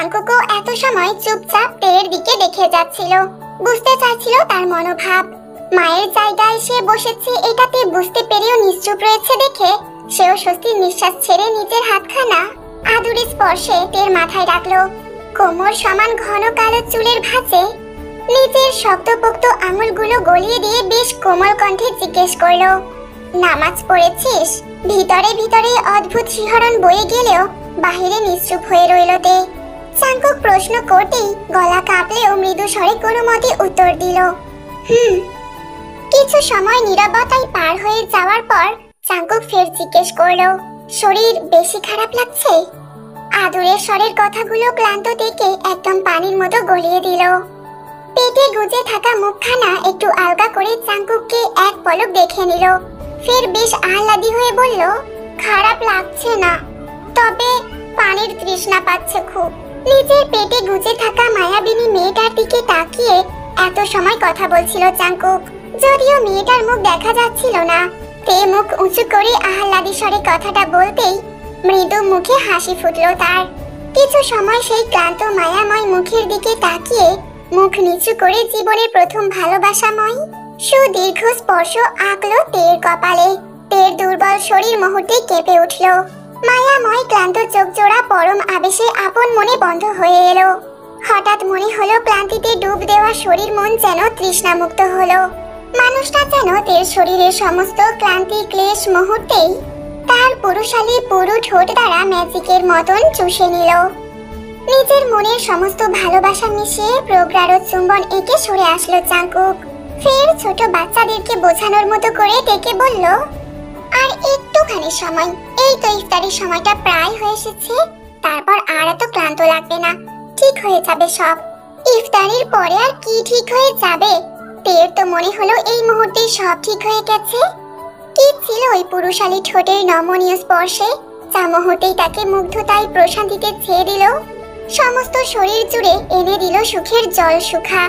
চাঙ্কুকও এত সময় চুপচাপ তের দিকে দেখে যাচ্ছিল, বুঝতে চাইছিল তার মনোভাব। মায়ের জায়গায় সে বসেছে এটাতে বুঝতে পেরেও নিশ্চুপ রয়েছে দেখে সেও স্বস্তির নিঃশ্বাস ছেড়ে নিজের হাতখানা আদুরে স্পর্শে তের মাথায় রাখলো। কোমর সমান ঘন কালো চুলের ভাঁজে নিজের শক্তপোক্ত আঙুলগুলো গলিয়ে দিয়ে বেশ কোমল কণ্ঠে জিজ্ঞেস করলো, নামাজ পড়েছিস? ভিতরে ভিতরে অদ্ভুত শিহরণ বয়ে গেলেও বাহিরে নিশ্চুপ হয়ে রইল তে। চাঙ্কুক প্রশ্ন করতেই গলা কাঁপলেও মৃদু স্বরে কোনো মতে উত্তর দিল, কিছু সময় নীরবতায় পার হয়ে যাওয়ার পর চাঙ্কুক ফের জিজ্ঞেস করলো, শরীর বেশি খারাপ লাগছে? আদুরের স্বরের কথাগুলো ক্লান্ত থেকে একদম পানির মতো গলিয়ে দিল। পেটে গুজে থাকা মুখখানা একটু আলগা করে চাঙ্কুককে এক পলক দেখে নিল, ফের বেশ আহ্লাদি হয়ে বলল, খারাপ লাগছে না, তবে পানির তৃষ্ণা পাচ্ছে খুব। নিজের পেটে গুজে থাকা মায়াবিনী মেয়েটার দিকে তাকিয়ে এত সময় কথা বলছিল চাঙ্কুক, যদিও মেয়েটার মুখ দেখা যাচ্ছিল না। তে মুখ উঁচু করে আহ্লাদি স্বরে কথাটা বলতেই মৃদু মুখে হাসি ফুটলো তার। কিছু সময় সেই ক্লান্ত মায়াময় মুখের দিকে তাকিয়ে মুখ নিচু করে জীবনের প্রথম ভালোবাসাময় সুদীর্ঘ স্পর্শ আঁকলো তের কপালে। তের দুর্বল শরীর মুহূর্তে কেঁপে উঠল, মায়াময় ক্লান্ত চোখ জোড়া পরম আবেশে আপন মনে বন্ধ হয়ে এলো। হঠাৎ মনে হলো ক্লান্তিতে ডুব দেওয়া শরীর মন যেন তৃষ্ণামুক্ত হলো। মানুষটা যেন তের শরীরের সমস্ত ক্লান্তি ক্লেশ মুহূর্তেই তার পুরুষালী পুরু ঠোঁট দ্বারা ম্যাজিকের মতন চুষে নিল। নিজের মনের সমস্ত ভালোবাসা মিশিয়ে প্রগাঢ় চুম্বন এঁকে সরে আসলো চাঙ্কুক। ফের ছোট বাচ্চাদেরকে বোঝানোর মতো করে ডেকে বলল, আর একটুখানি সময়, এই তো ইফতারের সময়টা প্রায় হয়ে এসেছে, তারপর আর এত ক্লান্ত লাগবে না, ঠিক হয়ে যাবে সব। ইফতারের পরে আর কি ঠিক হয়ে যাবে? তের তো মনে হলো এই মুহূর্তে সব ঠিক হয়ে গেছে। কি ছিল ওই পুরুষালী ঠোঁটের নমনীয় স্পর্শে, যা মুহূর্তেই তাকে মুগ্ধতায় প্রশান্তিতে ছেয়ে দিল, সমস্ত শরীর জুড়ে এনে দিল সুখের জল সুখা,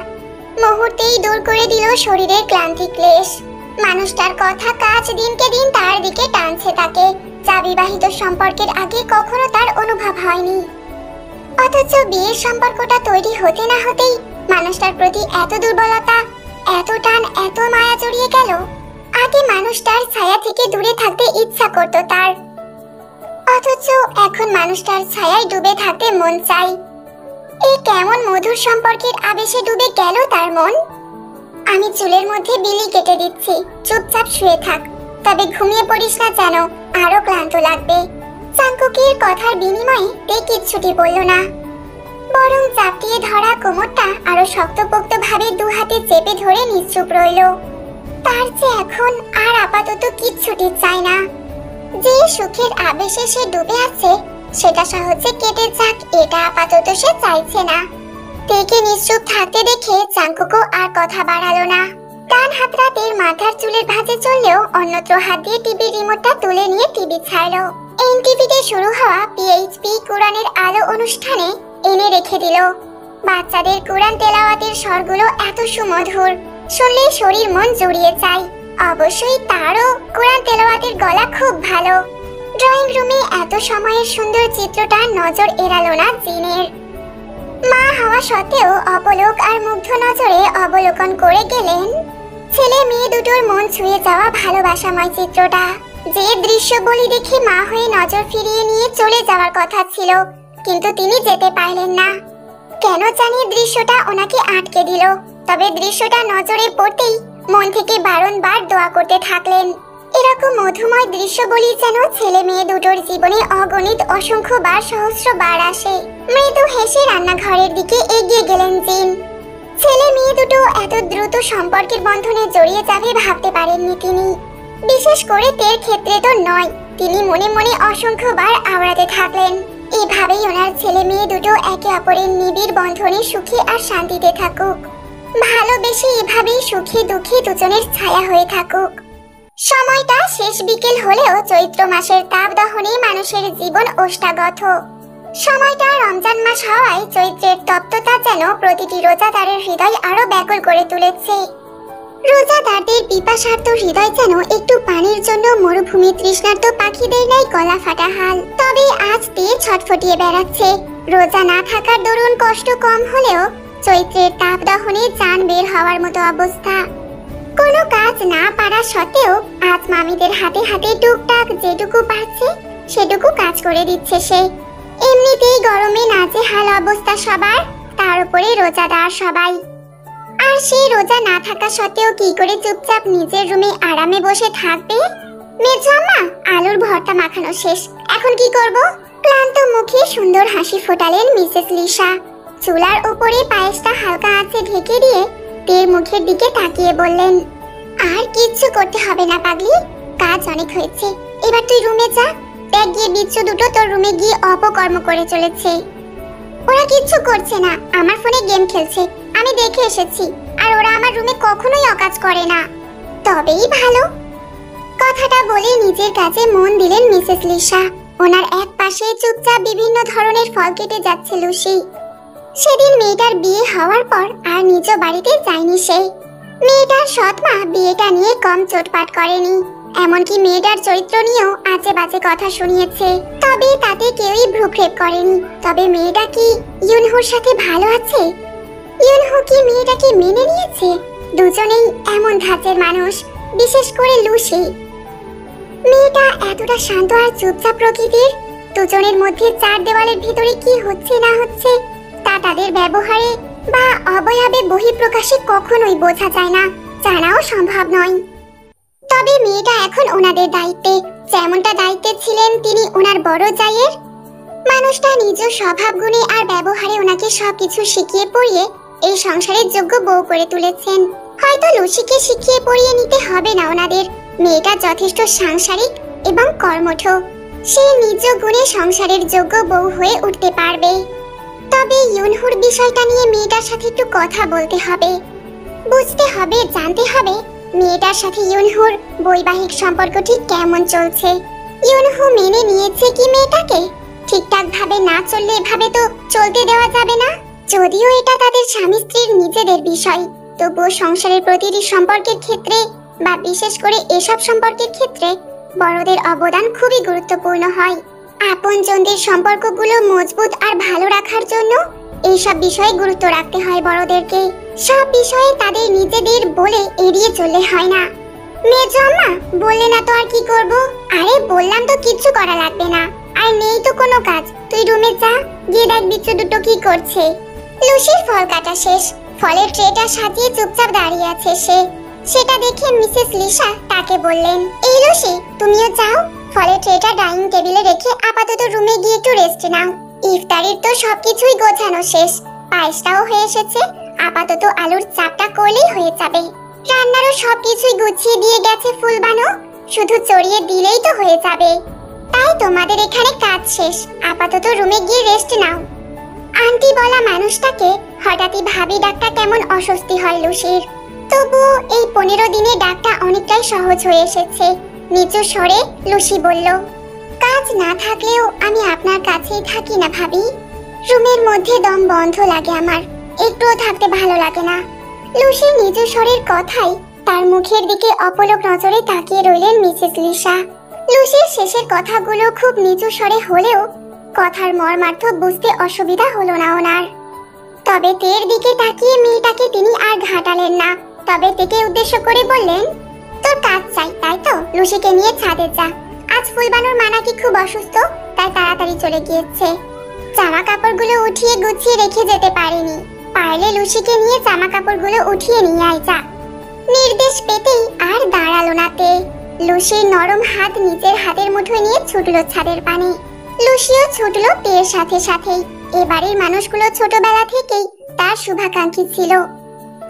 মুহূর্তেই দূর করে দিল শরীরের ক্লান্তি ক্লেশ। মানুষটার কথা কাজ দিনকে দিন তার দিকে টানছে তাকে, যা বিবাহিত সম্পর্কের আগে কখনো তার অনুভব হয়নি। অথচ বিয়ের সম্পর্কটা তৈরি হতে না হতেই মানুষটার প্রতি এত দুর্বলতা, এত টান, এত মায়া জড়িয়ে গেল। আগে মানুষটার ছায়া থেকে দূরে থাকতে ইচ্ছা করত তার, অথচ এখন মানুষটার ছায়ায় ডুবে থাকতে মন চাই। এই কেমন মধুর সম্পর্কের আবেশে ডুবে গেল তার মন। আমি চুলের মধ্যে বিলি কেটে দিচ্ছি, চুপচাপ শুয়ে থাক, তবে ঘুমিয়ে পড়িস না যেন, আরো ক্লান্ত লাগবে। চাঙ্কুকের কথার বিনিময়ে তে কিচ্ছুটি বলল না, বরং চাপটিয়ে ধরা কোমরটা আরো শক্তপোক্ত ভাবে দু হাতে চেপে ধরে নিশ্চুপ রইল। তার যে এখন আর আপাতত কিচ্ছুটি চাই না। যে সুখের আবেশে সে ডুবে আছে সেটা সহজে কেটে যাক, এটা আপাতত সে চাইছে না। তেকে নিশ্চুপ থাকতে দেখে চাঙ্কুকও আর কথা বাড়ালো না। ডান হাতটা তের মাথার চুলের ভাঁজে চললেও অন্যত্র হাত দিয়ে টিভি রিমোটটা তুলে নিয়ে টিভি ছাড়লো। এনটিভিতে শুরু হওয়া পিএইচপি কোরআনের আলো অনুষ্ঠানে এনে রেখে দিল। বাচ্চাদের কোরআন তেলাওয়াতের স্বরগুলো এত সুমধুর, শুনলে শরীর মন জুড়িয়ে যায়। অবশ্যই তারও কোরআন তেলাওয়াতের গলা খুব ভালো। ড্রয়িং রুমে এত সময়ের সুন্দর চিত্রটা নজর এড়ালো না জিনের। মা হওয়া সত্ত্বেও অপলক আর মুগ্ধ নজরে অবলোকন করে গেলেন ছেলে মেয়ে দুটোর মন ছুঁয়ে যাওয়া ভালোবাসাময় চিত্রটা। যে দৃশ্য বলি দেখে মা হয়ে নজর ফিরিয়ে নিয়ে চলে যাওয়ার কথা ছিল, কিন্তু তিনি যেতে পারলেন না। কেন জানি দৃশ্যটা ওনাকে আটকে দিল। তবে দৃশ্যটা নজরে পড়তেই মন থেকে বারংবার দোয়া করতে থাকলেন। এরকম মধুময় দৃশ্য বলি যেন ছেলে মেয়ে দুটোর জীবনে অগণিত অসংখ্যবার সহস্রবার আসে। মৃদু হেসে রান্নাঘরের দিকে এগিয়ে গেলেন জিন। ছেলে মেয়ে দুটো এত দ্রুত সম্পর্কের বন্ধনে জড়িয়ে যাবে ভাবতে পারেননি তিনি। বিশেষ করে তের ক্ষেত্রে তো নয়, তিনি মনে মনে অসংখ্যবার আওড়াতে থাকলেন এভাবেই ওনার ছেলে মেয়ে দুটো একে অপরের নিবিড় বন্ধনে সুখে আর শান্তিতে থাকুক, ভালোবেসে এভাবেই সুখে দুঃখে দুজনের ছায়া হয়ে থাকুক। সময়টা শেষ বিকেল হলেও চৈত্র মাসের তাপ দহনে মানুষের জীবন ওষ্ঠাগত। সময়টা রমজান মাস হওয়ায় চৈত্রের তপ্ততা যেন প্রতিটি রোজাদারের হৃদয় আরো ব্যাকুল করে তুলেছে। রোজাদারদের পিপাসার্ত হৃদয় যেন একটু পানির জন্য মরুভূমি তৃষ্ণার্ত পাখিদের নাই গলা ফাটা হাল। তবে আজ দিয়ে ছটফটিয়ে বেড়াচ্ছে, রোজা না থাকার দরুন কষ্ট কম হলেও চৈত্রের তাপ দহনে জান বের হওয়ার মতো অবস্থা। কোনো কাজ না পারা সত্ত্বেও আজ মামিদের হাতে হাতে টুকটাক যেটুকু পারছে সেটুকু কাজ করে দিচ্ছে সে। এমনিতেই গরমে নাজেহাল অবস্থা সবার, তার উপরে রোজাদার সবাই। আর সে রোজা না থাকা সত্ত্বেও কি করে চুপচাপ নিজের রুমে আরামে বসে থাকবে? মেজো আম্মা, আলুর ভর্তা মাখানো শেষ, এখন কি করব? ক্লান্ত মুখে সুন্দর হাসি ফোটালেন মিসেস লিসা। চুলার উপরে পায়েসটা হালকা আঁচে ঢেকে দিয়ে তের মুখের দিকে তাকিয়ে বললেন, আর কিচ্ছু করতে হবে না পাগলি, কাজ অনেক হয়েছে, এবার তুই রুমে যা। দেখ গিয়ে বিচ্ছু দুটো তোর রুমে গিয়ে অপকর্ম করে চলেছে। ওরা কিচ্ছু করছে না, আমার ফোনে গেম খেলছে, আমি দেখে এসেছি। আর ওরা আমার রুমে কখনোই অকাজ করে না। তবেই ভালো। কথাটা বলে নিজের কাজে মন দিলেন মিসেস লিসা। ওনার এক পাশে চুপচাপ বিভিন্ন ধরনের ফল কেটে যাচ্ছে লুসি। সেদিন মেয়েটার বিয়ে হওয়ার পর আর নিজ বাড়িতে যায়নি সে। মেয়েটার সৎ মা বিয়েটা নিয়ে কম চোটপাট করেনি, এমনকি মেয়েটার চরিত্র নিয়েও আজে বাজে কথা শুনিয়েছে। তবে তাতে কেউই ভ্রুক্ষেপ করেনি। তবে মেয়েটা কি ইউনহুর সাথে ভালো আছে? ইউনহু কি মেয়েটাকে মেনে নিয়েছে? দুজনেই এমন ধাঁচের মানুষ, বিশেষ করে লুসি। মেয়েটা এতটা শান্ত আর চুপচাপ প্রকৃতির। দুজনের মধ্যে চার দেওয়ালের ভিতরে কি হচ্ছে না হচ্ছে তা তাদের ব্যবহারে বা অবয়বে বহিঃপ্রকাশে কখনোই বোঝা যায় না, জানাও সম্ভব নয়। তবে মেয়েটা এখন ওনাদের দায়িত্বে, যেমনটা দায়িত্বে ছিলেন তিনি ওনার বড় জায়ের। মানুষটা নিজ স্বভাব গুণে আর ব্যবহারে ওনাকে সবকিছু শিখিয়ে পড়িয়ে এই সংসারের যোগ্য বউ করে তুলেছেন। হয়তো লুসিকে শিখিয়ে পড়িয়ে নিতে হবে না ওনাদের। মেয়েটা যথেষ্ট সাংসারিক এবং কর্মঠ, সে নিজ গুণে সংসারের যোগ্য বউ হয়ে উঠতে পারবে। তবে ইউনহুর বিষয়টা নিয়ে মেয়েটার সাথে একটু কথা বলতে হবে, বুঝতে হবে, জানতে হবে মেয়েটার সাথে ইউনহুর বৈবাহিক সম্পর্ক ঠিক কেমন চলছে। ইউনহু মেনে নিয়েছে কি মেয়েটাকে? ঠিকঠাক ভাবে না চললে এভাবে তো চলতে দেওয়া যাবে না। যদিও এটা তাদের স্বামী স্ত্রীর নিজেদের বিষয়, তবুও সংসারের প্রতিটি সম্পর্কের ক্ষেত্রে বা বিশেষ করে এসব সম্পর্কের ক্ষেত্রে বড়দের অবদান খুবই গুরুত্বপূর্ণ হয়। আপনজনদের সম্পর্কগুলো মজবুত আর ভালো রাখার জন্য এইসব বিষয়ে গুরুত্ব রাখতে হয় বড়দেরকে। সব বিষয়ে তাদের নিজেদের বলে এড়িয়ে চললে হয় না। মেজো আম্মা, বললে না তো আর কি করব? আরে বললাম তো কিচ্ছু করা লাগবে না, আর নেই তো কোনো কাজ। তুই রুমে যা, গিয়ে দেখ বিচ্ছু দুটো কি করছে। লুসির ফল কাটা শেষ, ফলের ট্রেটা সাজিয়ে চুপচাপ দাঁড়িয়ে আছে সে। সেটা দেখে মিসেস লিসা তাকে বললেন, এই লুসি, তুমিও যাও, ফলের ট্রেটা ডাইনিং টেবিলে রেখে আপাতত রুমে গিয়ে একটু রেস্ট নাও। ইফতারির তো সবকিছুই গোছানো শেষ, পায়েসটাও হয়ে এসেছে, আপাতত আলুর চাপটা করলেই হয়ে যাবে। রান্নারও সবকিছুই গুছিয়ে দিয়ে গেছে ফুলবানো, শুধু চড়িয়ে দিলেই তো হয়ে যাবে। তাই তোমাদের এখানে কাজ শেষ, আপাতত রুমে গিয়ে রেস্ট নাও। আন্টি বলা মানুষটাকে হঠাৎই ভাবি ডাকটা কেমন অস্বস্তি হয় লুসির। তবুও এই 15 দিনে ডাকটা অনেকটাই সহজ হয়ে এসেছে। নিচু স্বরে লুসি বলল, কাজ না থাকলেও আমি আপনার কাছেই থাকি না ভাবি। রুমের মধ্যে দম বন্ধ লাগে আমার, একটুও থাকতে ভালো লাগে না। লুসির নিচু স্বরের কথাই তার মুখের দিকে অপলক নজরে তাকিয়ে রইলেন মিসেস লিসা। লুসির শেষের কথাগুলো খুব নিচু স্বরে হলেও কথার মর্মার্থ বুঝতে অসুবিধা হলো না ওনার। তবে তের দিকে তাকিয়ে মেয়েটাকে তিনি আর ঘাটালেন না। তবে তেকে উদ্দেশ্য করে বললেন, তোর কাজ চাই তাই তো? লুসিকে নিয়ে ছাদে যা। আজ ফুলবানুর মা নাকি খুব অসুস্থ, তাই তাড়াতাড়ি চলে গিয়েছে। জামা কাপড়গুলো উঠিয়ে গুছিয়ে রেখে যেতে পারেনি, পারলে লুসিকে নিয়ে জামা কাপড়গুলো উঠিয়ে নিয়ে আয় যা। নির্দেশ পেতেই আর দাঁড়ালো না তে। লুসির নরম হাত নিজের হাতের মুঠোয় নিয়ে ছুটলো ছাদের পানে। লুসিও ছুটলো তের সাথে সাথেই। এবারের মানুষগুলো ছোটবেলা থেকেই তার শুভাকাঙ্ক্ষী ছিল।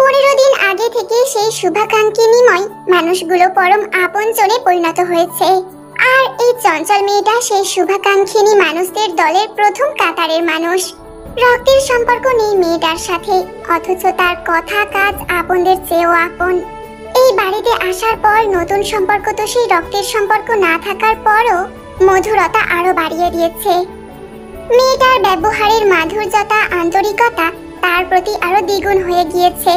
15 দিন আগে থেকে সেই শুভাকাঙ্ক্ষিনীময় মানুষগুলো পরম আপনজনে পরিণত হয়েছে। আর এই চঞ্চল মেয়েটা সেই শুভাকাঙ্ক্ষিনী মানুষদের দলের প্রথম কাতারের মানুষ। রক্তের সম্পর্ক নেই মেয়েটার সাথে, অথচ তার কথা কাজ আপনদের চেয়েও আপন। এই বাড়িতে আসার পর নতুন সম্পর্ক তো সেই রক্তের সম্পর্ক না থাকার পরও মধুরতা আরো বাড়িয়ে দিয়েছে। মেয়েটার ব্যবহারের মাধুর্যতা, আন্তরিকতা তার প্রতি আরো দ্বিগুণ হয়ে গিয়েছে।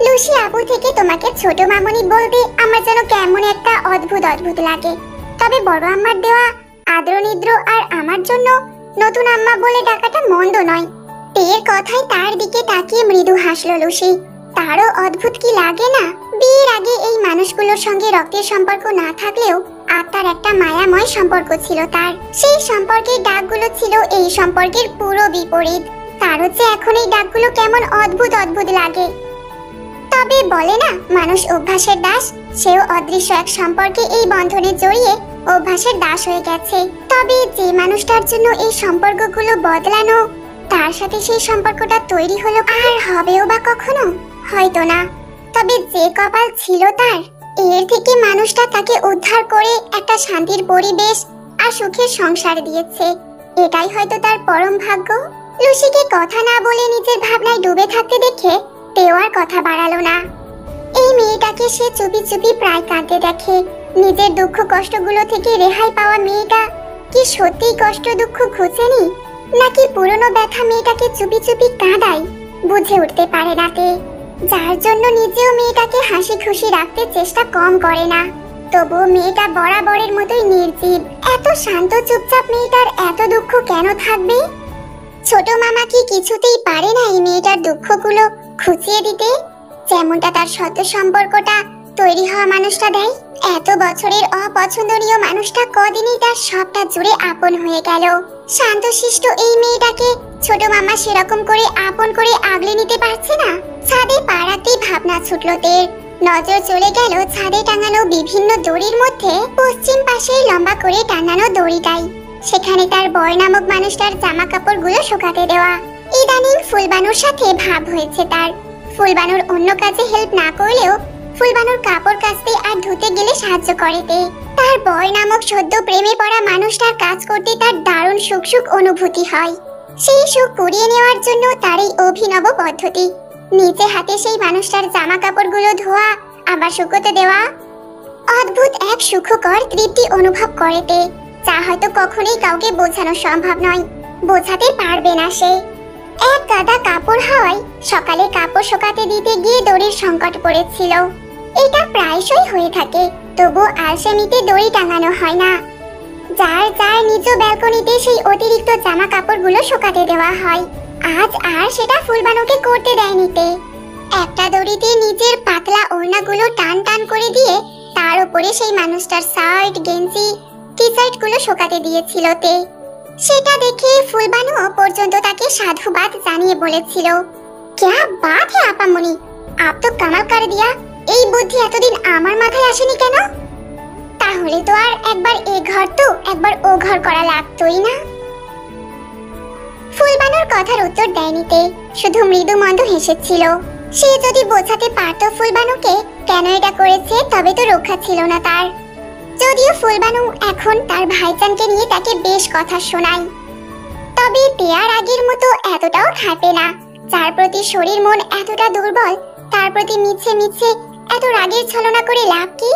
লুসি আপু থেকে তোমাকে ছোট মামনি বলতে আমার যেন কেমন একটা অদ্ভুত অদ্ভুত লাগে। তবে বড় আম্মার দেওয়া আদর নিদ্র আর আমার জন্য নতুন আম্মা বলে ডাকাটা মন্দ নয়। তের কথায় তার দিকে তাকিয়ে মৃদু হাসলো লুসি। তারও অদ্ভুত কি লাগে না, বিয়ের আগে এই মানুষগুলোর সঙ্গে রক্তের সম্পর্ক না থাকলেও আত্মার একটা মায়াময় সম্পর্ক ছিল তার। সেই সম্পর্কের ডাকগুলো ছিল এই সম্পর্কের পুরো বিপরীত। তার হচ্ছে এখন এই ডাকগুলো কেমন অদ্ভুত অদ্ভুত লাগে। তবে বলে না, মানুষ অভ্যাসের দাস, সেও অদৃশ্য এক সম্পর্কে এই বন্ধনে জড়িয়ে অভ্যাসের দাস হয়ে গেছে। তবে যে মানুষটার জন্য এই সম্পর্কগুলো বদলানো, তার সাথে সেই সম্পর্কটা তৈরি হলো আর হবেও বা কখনো, হয়তো না। তবে যে কপাল ছিল তার, এর থেকে মানুষটা তাকে উদ্ধার করে একটা শান্তির পরিবেশ আর সুখের সংসার দিয়েছে। এটাই হয়তো তার পরম ভাগ্য। লুসিকে কথা না বলে নিজের ভাবনায় ডুবে থাকতে দেখে তেও আর কথা বাড়ালো না। এই মেয়েটাকে সে চুপি চুপি প্রায় কাঁদতে দেখে। নিজের দুঃখ কষ্টগুলো থেকে রেহাই পাওয়া মেয়েটা কি সত্যিই কষ্ট দুঃখ ঘুচেনি, নাকি পুরনো ব্যথা মেয়েটাকে চুপি চুপি কাঁদায়, বুঝে উঠতে পারে না তে। যার জন্য নিজেও মেয়েটাকে হাসি খুশি রাখতে চেষ্টা কম করে না। তবুও মেয়েটা বরাবরের মতোই নির্জীব। এত শান্ত চুপচাপ মেয়েটার এত দুঃখ কেন থাকবে? ছোট মামা কি কিছুতেই পারে না এই মেয়েটার দুঃখগুলো খুঁচিয়ে দিতে, যেমনটা তার সদ্য সম্পর্কটা তৈরি হওয়া মানুষটা দেয়? এত বছরের অপছন্দনীয় মানুষটা কদিনই তার সবটা জুড়ে আপন হয়ে গেল। শান্তশিষ্ট এই মেয়েটাকে ছোট মামা সেরকম করে আপন করে আগলে নিতে পারছে না। ছাদে পাড়াতেই ভাবনা ছুটল তের। নজর চলে গেল ছাদে টাঙানো বিভিন্ন দড়ির মধ্যে পশ্চিম পাশে লম্বা করে টাঙানো দড়িটাই। সেখানে তার বর নামক মানুষটার জামা কাপড়গুলো শুকাতে দেওয়া। ইদানিং ফুলবানুর সাথে ভাব হয়েছে তার। ফুলবানুর অন্য কাজে হেল্প না করলেও ফুলবানুর কাপড় কাচতে আর ধুতে গেলে সাহায্য করে। তার বর নামক সদ্য প্রেমে পড়া মানুষটার কাজ করতে তার দারুণ সুখ সুখ অনুভূতি হয়। সেই সুখ পুড়িয়ে নেওয়ার জন্য তার এই অভিনব পদ্ধতি, নিজে হাতে সেই মানুষটার জামা কাপড়গুলো ধোয়া আবার শুকোতে দেওয়া। অদ্ভুত এক সুখকর তৃপ্তি অনুভব করে, যা হয়তো কখনোই কাউকে বোঝানো সম্ভব নয়, বোঝাতে পারবে না সে। এক গাদা কাপড় হয়, সকালে কাপড় শুকাতে দিতে গিয়ে দড়ির সংকট পড়েছিল। এটা প্রায়শই হয়ে থাকে, তবু আলসেমিতে দড়ি টাঙানো হয় না। যার যার নিজ ব্যালকনিতে সেই অতিরিক্ত জামা কাপড়গুলো শুকাতে দেওয়া হয়। আজ আর সেটা ফুলবানুকে করতে দেয়নি তে। একটা দড়িতে নিজের পাতলা ওড়নাগুলো টান টান করে দিয়ে তার উপরে সেই মানুষটার শার্ট গেঞ্জি টি শার্ট গুলো শুকাতে দিয়েছিল তে। সেটা দেখে ফুলবানু পর্যন্ত তাকে সাধুবাদ জানিয়ে বলেছিল, ক্যা বাত হে আপামনি, আপ তো কামাল করে দিয়া। এই বুদ্ধি এতদিন আমার মাথায় আসেনি কেন? তাহলে তো আর একবার এ ঘর তো একবার ও ঘর করা লাগতোই না। ফুলবানুর কথার উত্তর দেয়নি তে, শুধু মৃদু মন্দ হেসেছিল। সে যদি বোঝাতে পারত ফুলবানুকে কেন এটা করেছে, তবে তো রক্ষা ছিল না তার। যদিও ফুলবানু এখন তার ভাইজানকে নিয়ে তাকে বেশ কথা শোনায়, তবে পেয়ার আগের মতো এতটাও খাপে না। যার প্রতি শরীর মন এতটা দুর্বল, তার প্রতি মিছে মিছে এত রাগের ছলনা করে লাভ কি?